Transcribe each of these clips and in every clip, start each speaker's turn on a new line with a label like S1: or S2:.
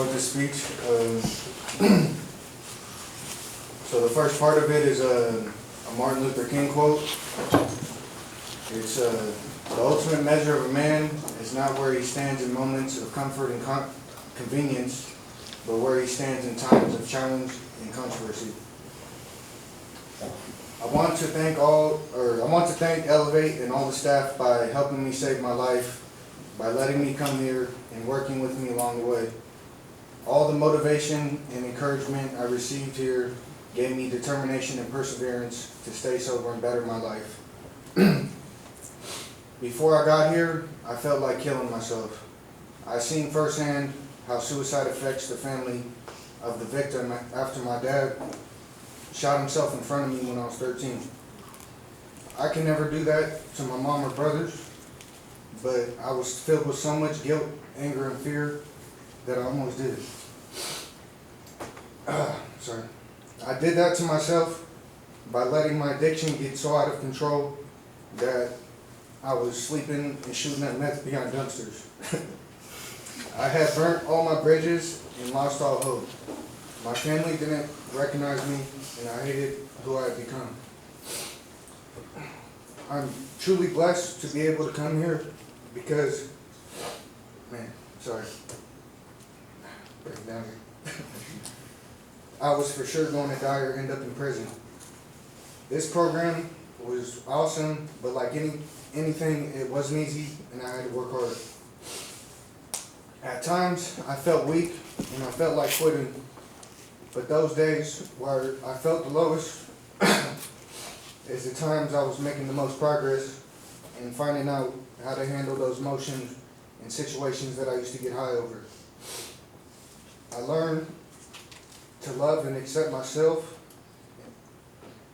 S1: enjoyed this speech. So the first part of it is a Martin Luther King quote. It's the ultimate measure of a man is not where he stands in moments of comfort and convenience, but where he stands in times of challenge and controversy. I want to thank Elevate and all the staff by helping me save my life, by letting me come here and working with me along the way. All the motivation and encouragement I received here gave me determination and perseverance to stay sober and better my life. Before I got here, I felt like killing myself. I seen firsthand how suicide affects the family of the victim after my dad shot himself in front of me when I was 13. I can never do that to my mom or brothers, but I was filled with so much guilt, anger, and fear that I almost did it. Sorry. I did that to myself by letting my addiction get so out of control that I was sleeping and shooting at meth behind dumpsters. I had burnt all my bridges and lost all hope. My family didn't recognize me, and I hated who I had become. I'm truly blessed to be able to come here because, breaking down here. I was for sure going to die or end up in prison. This program was awesome, but like anything, it wasn't easy, and I had to work hard. At times, I felt weak, and I felt like quitting. But those days where I felt the lowest is the times I was making the most progress and finding out how to handle those emotions and situations that I used to get high over. I learned to love and accept myself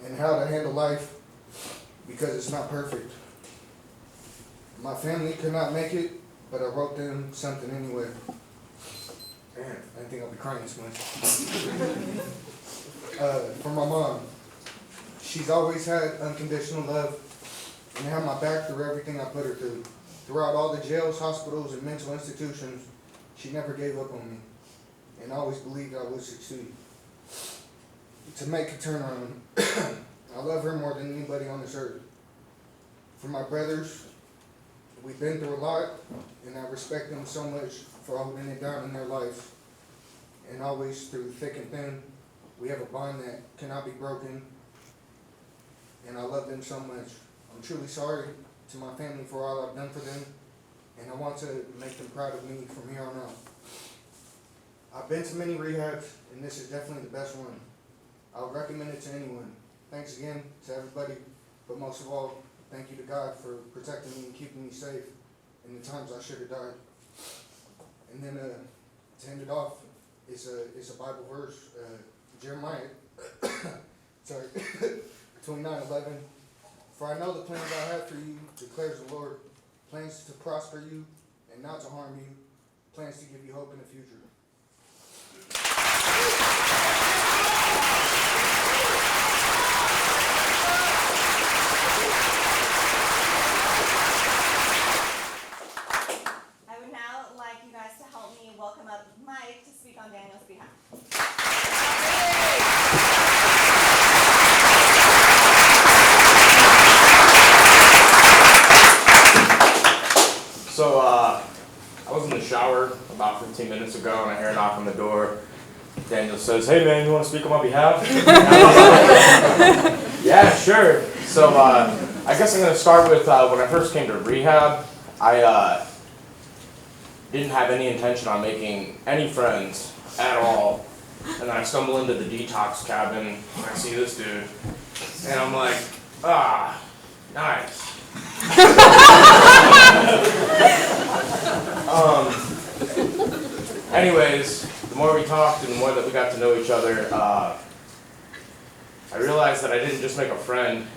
S1: and how to handle life because it's not perfect. My family could not make it, but I wrote them something anyway. Man, I didn't think I'd be crying this much. For my mom, she's always had unconditional love and had my back through everything I put her through. Throughout all the jails, hospitals, and mental institutions, she never gave up on me and always believed I would succeed. To make a turnaround, I love her more than anybody on this earth. For my brothers, we've been through a lot, and I respect them so much for holding it down in their life. And always through thick and thin, we have a bond that cannot be broken, and I love them so much. I'm truly sorry to my family for all I've done for them, and I want to make them proud of me from here on out. I've been to many rehabs, and this is definitely the best one. I would recommend it to anyone. Thanks again to everybody, but most of all, thank you to God for protecting me and keeping me safe in the times I should have died. And then to end it off, it's a Bible verse, Jeremiah, 29:11. For I know the plans I have for you, declares the Lord, plans to prosper you and not to harm you, plans to give you hope in the future.
S2: I would now like you guys to help me welcome up Mike to speak on Daniel's behalf.
S3: So, I was in the shower about 15 minutes ago and I hear a knock on the door. Daniel says, "Hey man, you want to speak on my behalf?" Yeah, sure. So, I guess I'm going to start with when I first came to rehab, I didn't have any intention on making any friends at all. And then I stumble into the detox cabin and I see this dude. And I'm like, nice. Anyways, the more we talked and the more that we got to know each other, I realized that I didn't just make a friend,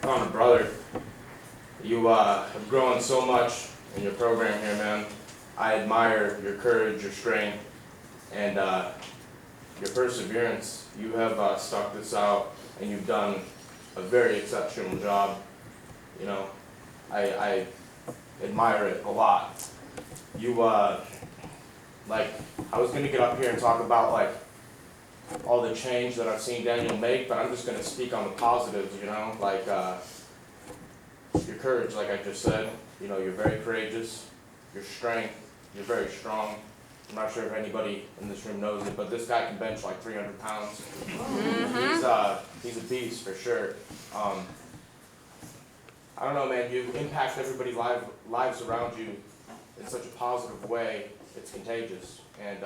S3: I found a brother. You have grown so much in your program here, man. I admire your courage, your strength, and your perseverance. You have stuck this out, and you've done a very exceptional job. You know, I admire it a lot. You like, I was gonna get up here and talk about like all the change that I've seen Daniel make, but I'm just gonna speak on the positives, you know, like, your courage, like I just said, you know, you're very courageous, your strength, you're very strong. I'm not sure if anybody in this room knows it, but this guy can bench like 300 pounds. He's a beast for sure. I don't know, man, you impact everybody's lives around you in such a positive way, it's contagious. And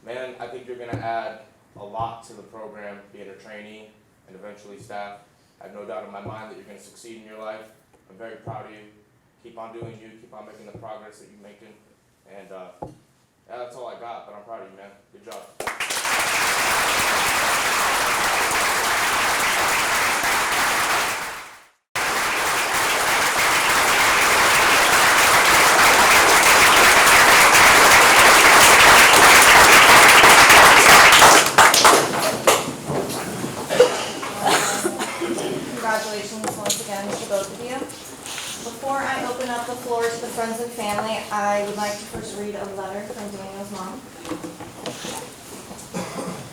S3: man, I think you're gonna add a lot to the program, being a trainee and eventually staff. I have no doubt in my mind that you're gonna succeed in your life. I'm very proud of you. Keep on doing you, keep on making the progress that you're making. And yeah, that's all I got, but I'm proud of you, man. Good job.
S2: Congratulations once again to both of you. Before I open up the floor to the friends and family, I would like to first read a letter from Daniel's mom.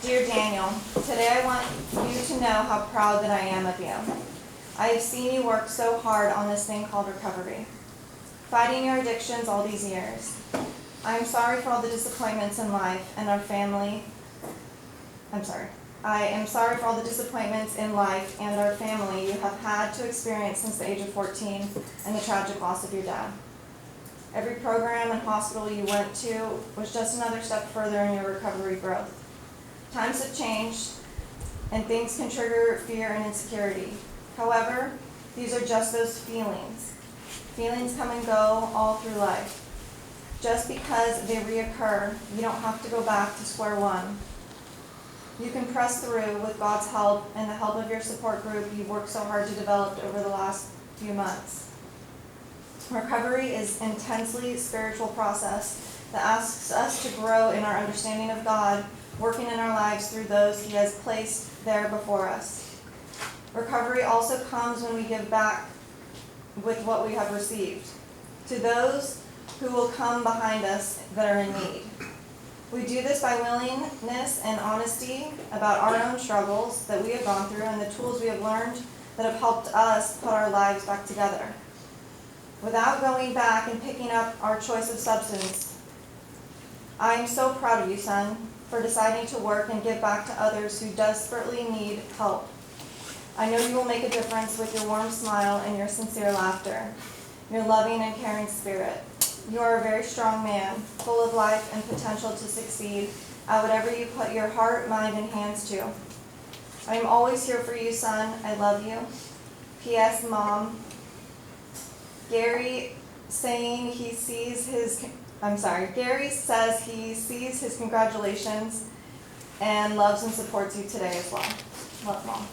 S2: Dear Daniel, today I want you to know how proud that I am of you. I have seen you work so hard on this thing called recovery, fighting your addictions all these years. I am sorry for all the disappointments in life and our family. I am sorry for all the disappointments in life and our family you have had to experience since the age of 14 and the tragic loss of your dad. Every program and hospital you went to was just another step further in your recovery growth. Times have changed, and things can trigger fear and insecurity. However, these are just those feelings. Feelings come and go all through life. Just because they reoccur, you don't have to go back to square one. You can press through with God's help and the help of your support group you've worked so hard to develop over the last few months. Recovery is an intensely spiritual process that asks us to grow in our understanding of God, working in our lives through those He has placed there before us. Recovery also comes when we give back with what we have received to those who will come behind us that are in need. We do this by willingness and honesty about our own struggles that we have gone through and the tools we have learned that have helped us put our lives back together. Without going back and picking up our choice of substance, I am so proud of you, son, for deciding to work and give back to others who desperately need help. I know you will make a difference with your warm smile and your sincere laughter, your loving and caring spirit. You are a very strong man, full of life and potential to succeed at whatever you put your heart, mind, and hands to. I am always here for you, son. I love you. P.S. Mom, Gary says he sees his congratulations and loves and supports you today as well. Love, Mom.